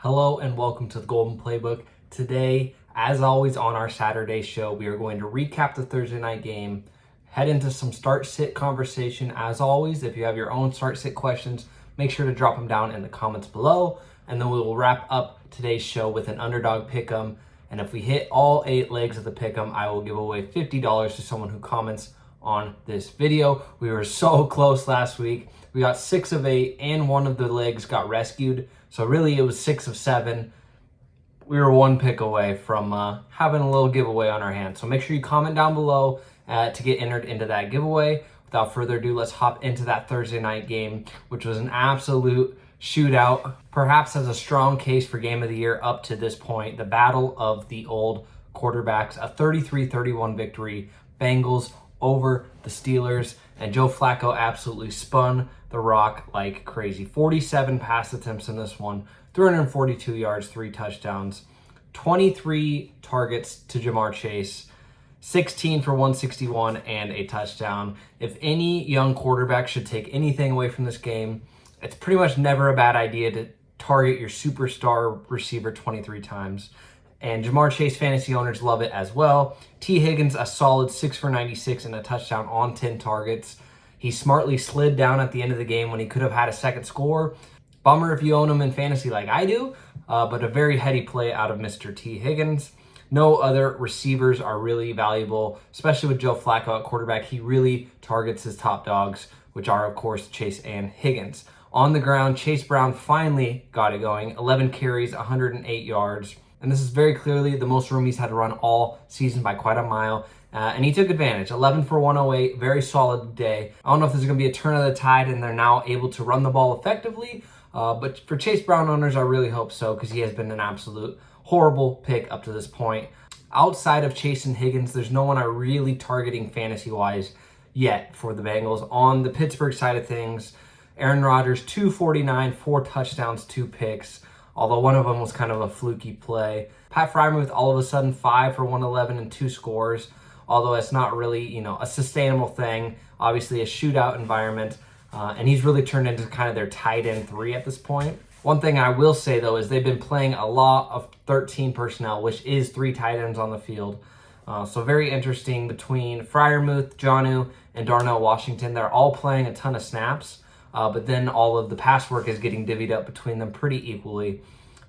Hello and welcome to the Golden Playbook. Today, as always on our Saturday show, we are going to recap the Thursday night game, head into some start-sit conversation. As always, if you have your own start-sit questions, make sure to drop them down in the comments below, and then we will wrap up today's show with an Underdog Pick Em. And if we hit all 8 legs of the Pick Em, I will give away $50 to someone who comments on this video. We were so close last week. We got 6 of 8 and one of the legs got rescued. So really it was 6 of 7. We were 1 pick away from having a little giveaway on our hands. So make sure you comment down below to get entered into that giveaway. Without further ado, let's hop into that Thursday night game, which was an absolute shootout. Perhaps as a strong case for game of the year up to this point, the battle of the old quarterbacks, a 33-31 victory. Bengals over the Steelers, and Joe Flacco absolutely spun the rock like crazy. 47 pass attempts in this one, 342 yards, 3 touchdowns, 23 targets to Jamar Chase, 16 for 161 and a touchdown. If any young quarterback should take anything away from this game, it's pretty much never a bad idea to target your superstar receiver 23 times. And Jamar Chase fantasy owners love it as well. T. Higgins, a solid 6 for 96 and a touchdown on 10 targets. He smartly slid down at the end of the game when he could have had a second score. Bummer if you own him in fantasy like I do, but a very heady play out of Mr. T. Higgins. No other receivers are really valuable, especially with Joe Flacco at quarterback. He really targets his top dogs, which are, of course, Chase and Higgins. On the ground, Chase Brown finally got it going. 11 carries, 108 yards. And this is very clearly the most room he's had to run all season by quite a mile. And he took advantage. 11 for 108, very solid day. I don't know if this is going to be a turn of the tide and they're now able to run the ball effectively. But for Chase Brown owners, I really hope so, because he has been an absolute horrible pick up to this point. Outside of Chase and Higgins, there's no one I'm really targeting fantasy-wise yet for the Bengals. On the Pittsburgh side of things, Aaron Rodgers, 249, 4 touchdowns, 2 picks. Although one of them was kind of a fluky play. Pat Freiermuth, all of a sudden 5 for 111 and 2 scores. Although it's not really, a sustainable thing. Obviously a shootout environment. And he's really turned into kind of their tight end 3 at this point. One thing I will say, though, is they've been playing a lot of 13 personnel, which is 3 tight ends on the field. So very interesting between Freiermuth, Jonnu, and Darnell Washington. They're all playing a ton of snaps. But then all of the pass work is getting divvied up between them pretty equally.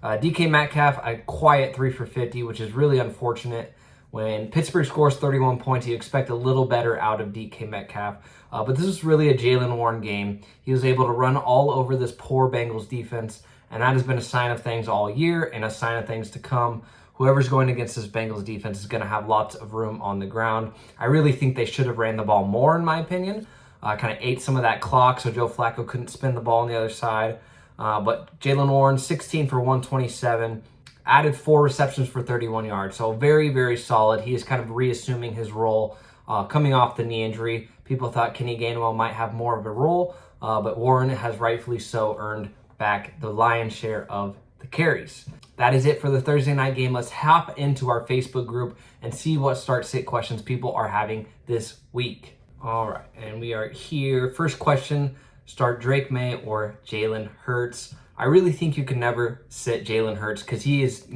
DK Metcalf, a quiet 3 for 50, which is really unfortunate. When Pittsburgh scores 31 points, you expect a little better out of DK Metcalf. But this is really a Jaylen Warren game. He was able to run all over this poor Bengals defense, and that has been a sign of things all year and a sign of things to come. Whoever's going against this Bengals defense is going to have lots of room on the ground. I really think they should have ran the ball more, in my opinion. Kind of ate some of that clock so Joe Flacco couldn't spin the ball on the other side. But Jaylen Warren, 16 for 127, added 4 receptions for 31 yards. So very, very solid. He is kind of reassuming his role coming off the knee injury. People thought Kenny Gainwell might have more of a role, but Warren has rightfully so earned back the lion's share of the carries. That is it for the Thursday night game. Let's hop into our Facebook group and see what start-sit questions people are having this week. All right, and we are here. First question, start Drake May or Jalen Hurts. I really think you can never sit Jalen Hurts because he is,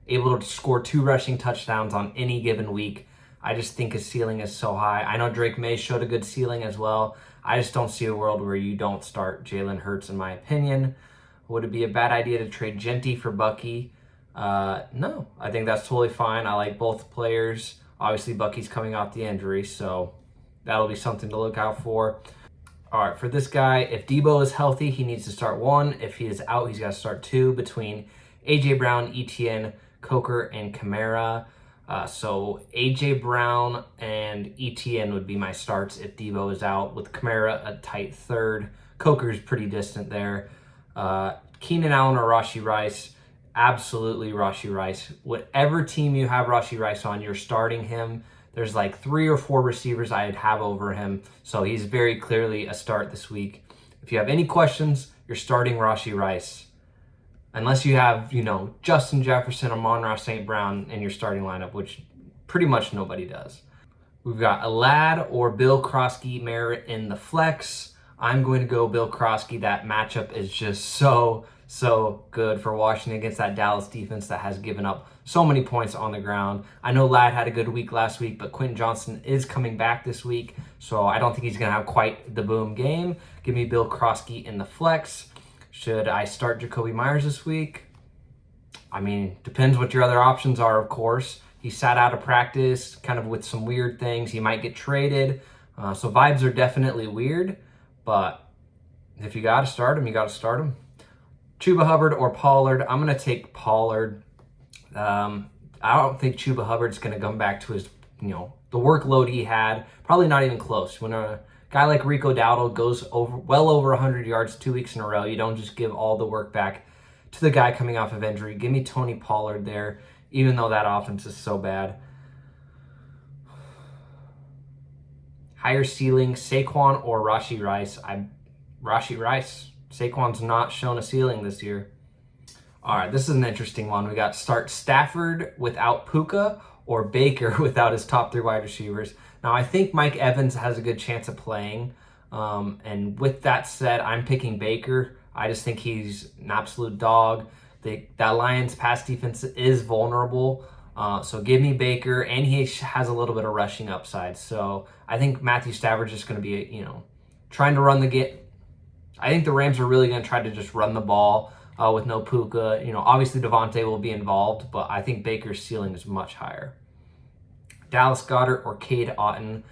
able to score 2 rushing touchdowns on any given week. I just think his ceiling is so high. I know Drake May showed a good ceiling as well. I just don't see a world where you don't start Jalen Hurts, in my opinion. Would it be a bad idea to trade Genty for Bucky? No, I think that's totally fine. I like both players. Obviously, Bucky's coming off the injury, so that'll be something to look out for. All right, for this guy, if Debo is healthy, he needs to start 1. If he is out, he's got to start 2 between A.J. Brown, Etienne, Coker, and Kamara. So A.J. Brown and Etienne would be my starts if Debo is out, with Kamara a tight 3rd. Coker's pretty distant there. Keenan Allen or Rashee Rice, absolutely Rashee Rice. Whatever team you have Rashee Rice on, you're starting him. There's like 3 or 4 receivers I'd have over him. So he's very clearly a start this week. If you have any questions, you're starting Rashee Rice. Unless you have, Justin Jefferson or Amon-Ra St. Brown in your starting lineup, which pretty much nobody does. We've got Alad or Bill Krosky Merritt in the flex. I'm going to go Bill Krosky. That matchup is just so so good for Washington against that Dallas defense that has given up so many points on the ground. I know Ladd had a good week last week, but Quentin Johnston is coming back this week, so I don't think he's going to have quite the boom game. Give me Bill Krosky in the flex. Should I start Jacoby Myers this week? I mean, depends what your other options are, of course. He sat out of practice kind of with some weird things. He might get traded. So vibes are definitely weird, but if you got to start him, you got to start him. Chuba Hubbard or Pollard? I'm going to take Pollard. I don't think Chuba Hubbard's going to come back to his, the workload he had. Probably not even close. When a guy like Rico Dowdle goes well over 100 yards 2 weeks in a row, you don't just give all the work back to the guy coming off of injury. Give me Tony Pollard there, even though that offense is so bad. Higher ceiling, Saquon or Rashee Rice? Rashee Rice. Saquon's not shown a ceiling this year. All right, this is an interesting one. We got start Stafford without Puka or Baker without his top 3 wide receivers. Now, I think Mike Evans has a good chance of playing. And with that said, I'm picking Baker. I just think he's an absolute dog. That Lions pass defense is vulnerable. So give me Baker, and he has a little bit of rushing upside. So I think Matthew Stafford's just going to be, trying to run the game. I think the Rams are really going to try to just run the ball with no Puka. Obviously Devontae will be involved, but I think Baker's ceiling is much higher. Dallas Goedert or Cade Otton?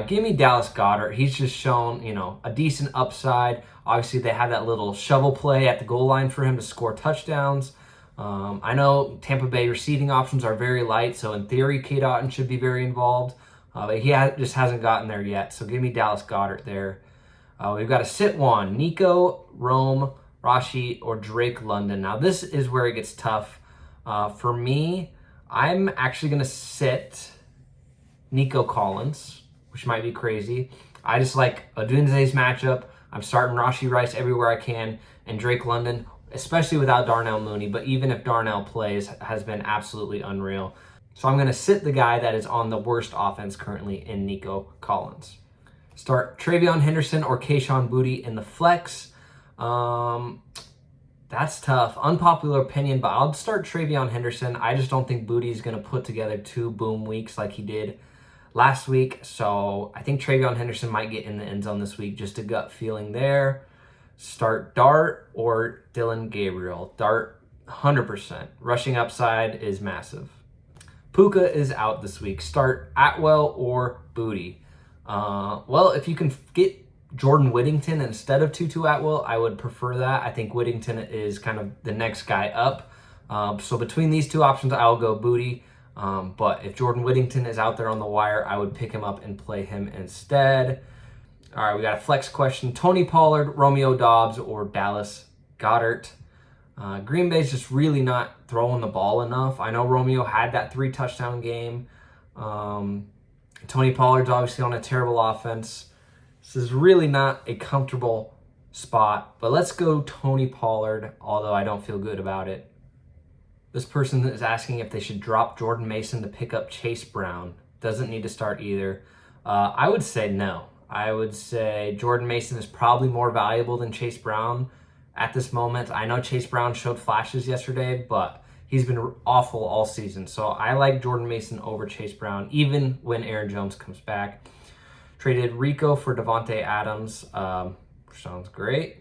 Give me Dallas Goedert. He's just shown, a decent upside. Obviously, they had that little shovel play at the goal line for him to score touchdowns. I know Tampa Bay receiving options are very light, so in theory, Cade Otton should be very involved. But he just hasn't gotten there yet, so give me Dallas Goedert there. We've got a sit one. Nico, Rome, Rashi, or Drake London. Now, this is where it gets tough. For me, I'm actually going to sit Nico Collins, which might be crazy. I just like Odunze's matchup. I'm starting Rashee Rice everywhere I can, and Drake London, especially without Darnell Mooney, but even if Darnell plays, has been absolutely unreal. So I'm going to sit the guy that is on the worst offense currently in Nico Collins. Start Travion Henderson or Kayshon Boutte in the flex. That's tough. Unpopular opinion, but I'll start Travion Henderson. I just don't think Boutte is going to put together 2 boom weeks like he did last week. So I think Travion Henderson might get in the end zone this week. Just a gut feeling there. Start Dart or Dylan Gabriel. Dart, 100%. Rushing upside is massive. Puka is out this week. Start Atwell or Boutte. Well, if you can get Jordan Whittington instead of Tutu Atwell, I would prefer that. I think Whittington is kind of the next guy up. So between these 2 options, I'll go Boutte. But if Jordan Whittington is out there on the wire, I would pick him up and play him instead. All right, we got a flex question. Tony Pollard, Romeo Doubs, or Dallas Goedert? Green Bay's just really not throwing the ball enough. I know Romeo had that 3 touchdown game. Tony Pollard's obviously on a terrible offense. This is really not a comfortable spot, but let's go Tony Pollard, although I don't feel good about it. This person is asking if they should drop Jordan Mason to pick up Chase Brown. Doesn't need to start either. I would say no. I would say Jordan Mason is probably more valuable than Chase Brown at this moment. I know Chase Brown showed flashes yesterday, but he's been awful all season. So I like Jordan Mason over Chase Brown, even when Aaron Jones comes back. Traded Rico for Devontae Adams. Sounds great.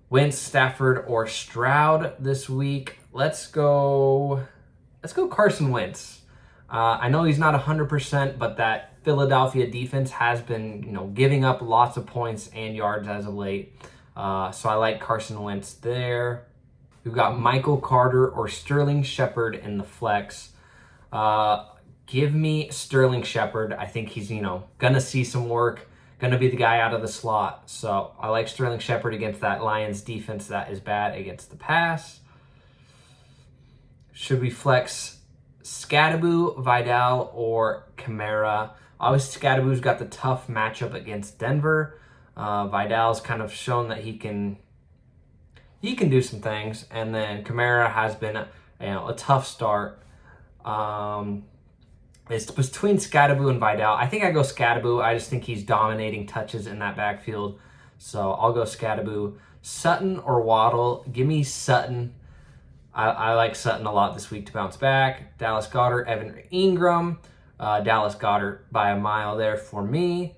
Wentz, Stafford, or Stroud this week. Let's go Carson Wentz. I know he's not 100%, but that Philadelphia defense has been, giving up lots of points and yards as of late. So I like Carson Wentz there. We've got Michael Carter or Sterling Shepard in the flex. Give me Sterling Shepard. I think he's, gonna see some work, gonna be the guy out of the slot. So I like Sterling Shepard against that Lions defense that is bad against the pass. Should we flex Scadaboo, Vidal, or Kamara? Obviously, Scadaboo's got the tough matchup against Denver. Vidal's kind of shown that he can do some things, and then Kamara has been a tough start. It's between Scadaboo and Vidal. I think I go Scadaboo. I just think he's dominating touches in that backfield, so I'll go Scadaboo. Sutton or Waddle? Give me Sutton. I like Sutton a lot this week to bounce back. Dallas Goedert, Evan Ingram. Dallas Goedert by a mile there for me.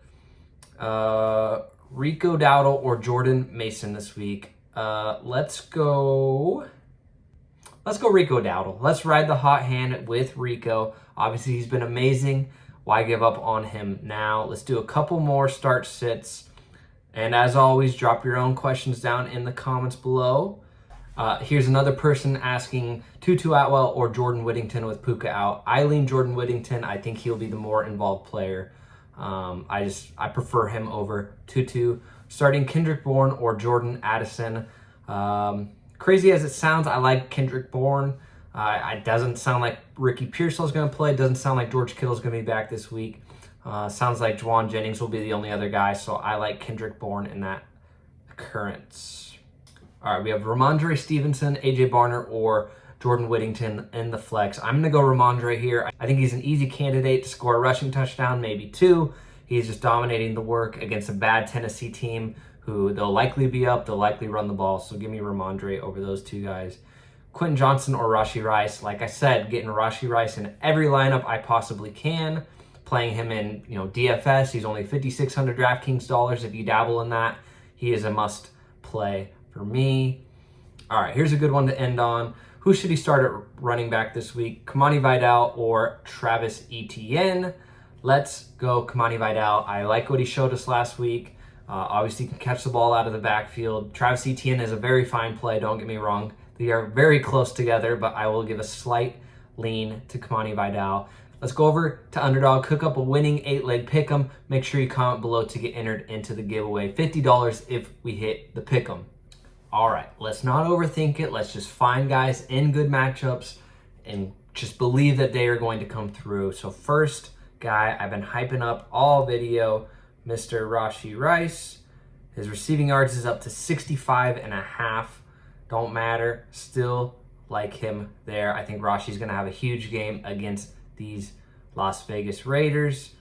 Rico Dowdle or Jordan Mason this week. Let's go Rico Dowdle. Let's ride the hot hand with Rico. Obviously, he's been amazing. Why give up on him now? Let's do a couple more start sits. And as always, drop your own questions down in the comments below. Here's another person asking Tutu Atwell or Jordan Whittington with Puka out. I lean Jordan Whittington. I think he'll be the more involved player. I prefer him over Tutu. Starting Kendrick Bourne or Jordan Addison. Crazy as it sounds, I like Kendrick Bourne. It doesn't sound like Ricky Pearsall is going to play. It doesn't sound like George Kittle is going to be back this week. Sounds like Juwan Jennings will be the only other guy, so I like Kendrick Bourne in that occurrence. All right, we have Ramondre Stevenson, AJ Barner, or Jordan Whittington in the flex. I'm going to go Ramondre here. I think he's an easy candidate to score a rushing touchdown, maybe 2. He's just dominating the work against a bad Tennessee team who they'll likely be up. They'll likely run the ball. So give me Ramondre over those 2 guys. Quentin Johnson or Rashee Rice. Like I said, getting Rashee Rice in every lineup I possibly can. Playing him in DFS. He's only $5,600 DraftKings dollars. If you dabble in that, he is a must play for me. All right, here's a good one to end on. Who should he start at running back this week? Kamani Vidal or Travis Etienne? Let's go Kamani Vidal. I like what he showed us last week. Obviously, he can catch the ball out of the backfield. Travis Etienne is a very fine play, don't get me wrong. They are very close together, but I will give a slight lean to Kamani Vidal. Let's go over to Underdog, cook up a winning 8-leg pick 'em. Make sure you comment below to get entered into the giveaway. $50 if we hit the pick 'em. All right, let's not overthink it. Let's just find guys in good matchups and just believe that they are going to come through. So first guy I've been hyping up all video, Mr. Rashee Rice. His receiving yards is up to 65.5. Don't matter. Still like him there. I think Rashee's going to have a huge game against these Las Vegas Raiders.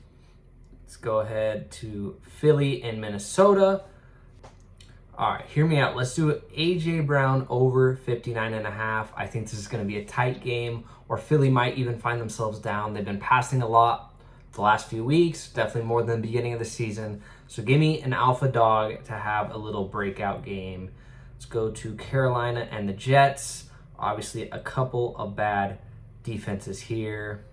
Let's go ahead to Philly and Minnesota. All right, hear me out. Let's do A.J. Brown over 59.5. I think this is going to be a tight game, or Philly might even find themselves down. They've been passing a lot the last few weeks, definitely more than the beginning of the season. So give me an alpha dog to have a little breakout game. Let's go to Carolina and the Jets. Obviously, a couple of bad defenses here.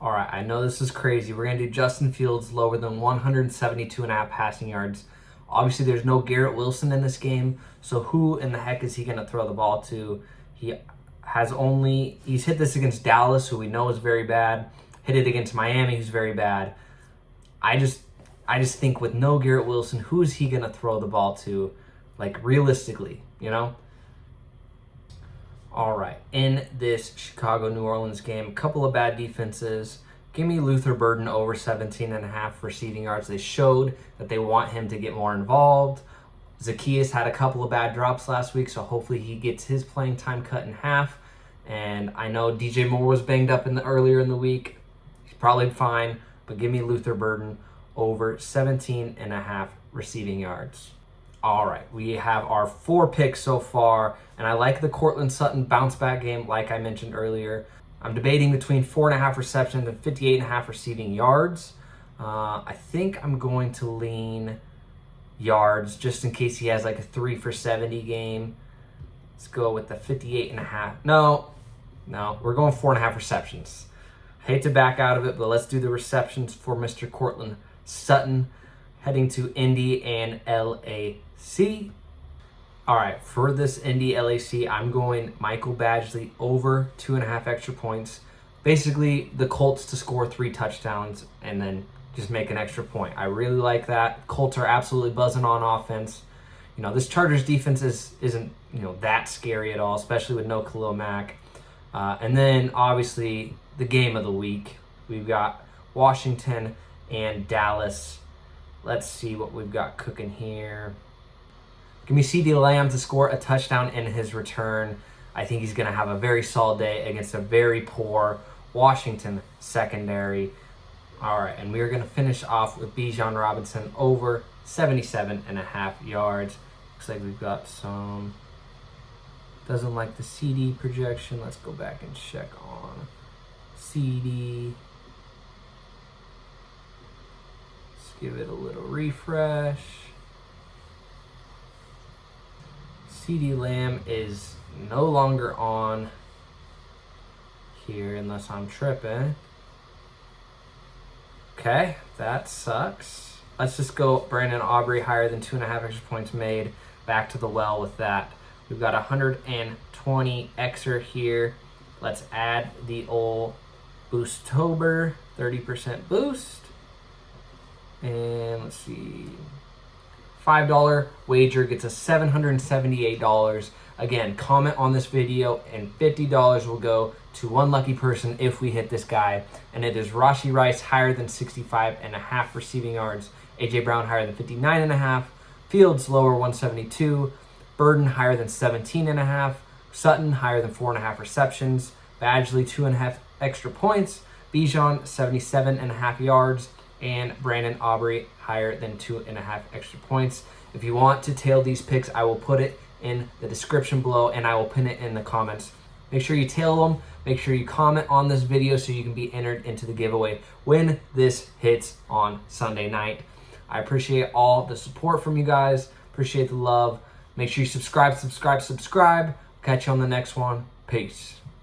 All right, I know this is crazy. We're going to do Justin Fields lower than 172.5 passing yards. Obviously, there's no Garrett Wilson in this game, so who in the heck is he going to throw the ball to? He's hit this against Dallas, who we know is very bad. Hit it against Miami, who's very bad. I just think with no Garrett Wilson, who is he going to throw the ball to? Like, realistically, All right, in this Chicago-New Orleans game, a couple of bad defenses. Give me Luther Burden over 17.5 receiving yards. They showed that they want him to get more involved. Zacchaeus had a couple of bad drops last week, so hopefully he gets his playing time cut in half. And I know DJ Moore was banged up earlier in the week. He's probably fine, but give me Luther Burden over 17.5 receiving yards. All right, we have our 4 picks so far, and I like the Cortland Sutton bounce back game like I mentioned earlier. I'm debating between 4.5 receptions and 58.5 receiving yards. I think I'm going to lean yards just in case he has like a 3 for 70 game. Let's go with the 58.5. No, we're going 4.5 receptions. Hate to back out of it, but let's do the receptions for Mr. Cortland Sutton heading to Indy and LAC. All right, for this Indy LAC, I'm going Michael Badgley over 2.5 extra points. Basically, the Colts to score 3 touchdowns and then just make an extra point. I really like that. Colts are absolutely buzzing on offense. This Chargers defense isn't that scary at all, especially with no Khalil Mack. And then obviously the game of the week, we've got Washington and Dallas. Let's see what we've got cooking here. Give me CeeDee Lamb to score a touchdown in his return. I think he's going to have a very solid day against a very poor Washington secondary. All right, and we're going to finish off with Bijan Robinson over 77.5 yards. Looks like we've got some, doesn't like the CD projection. Let's go back and check on CD. Let's give it a little refresh. CD Lamb is no longer on here unless I'm tripping. Okay, that sucks. Let's just go Brandon Aubrey, higher than 2.5 extra points made. Back to the well with that. We've got 120 Xer here. Let's add the old Boostober, 30% boost. And let's see. $5 wager gets us $778. Again, comment on this video and $50 will go to one lucky person if we hit this guy. And it is Rashee Rice, higher than 65.5 receiving yards. AJ Brown, higher than 59.5. Fields, lower, 172. Burden, higher than 17.5. Sutton, higher than 4.5 receptions. Badgley, 2.5 extra points. Bijan, 77.5 yards. And Brandon Aubrey, higher than 2.5 extra points. If you want to tail these picks, I will put it in the description below and I will pin it in the comments. Make sure you tail them. Make sure you comment on this video so you can be entered into the giveaway when this hits on Sunday night. I appreciate all the support from you guys. Appreciate the love. Make sure you subscribe. Catch you on the next one. Peace.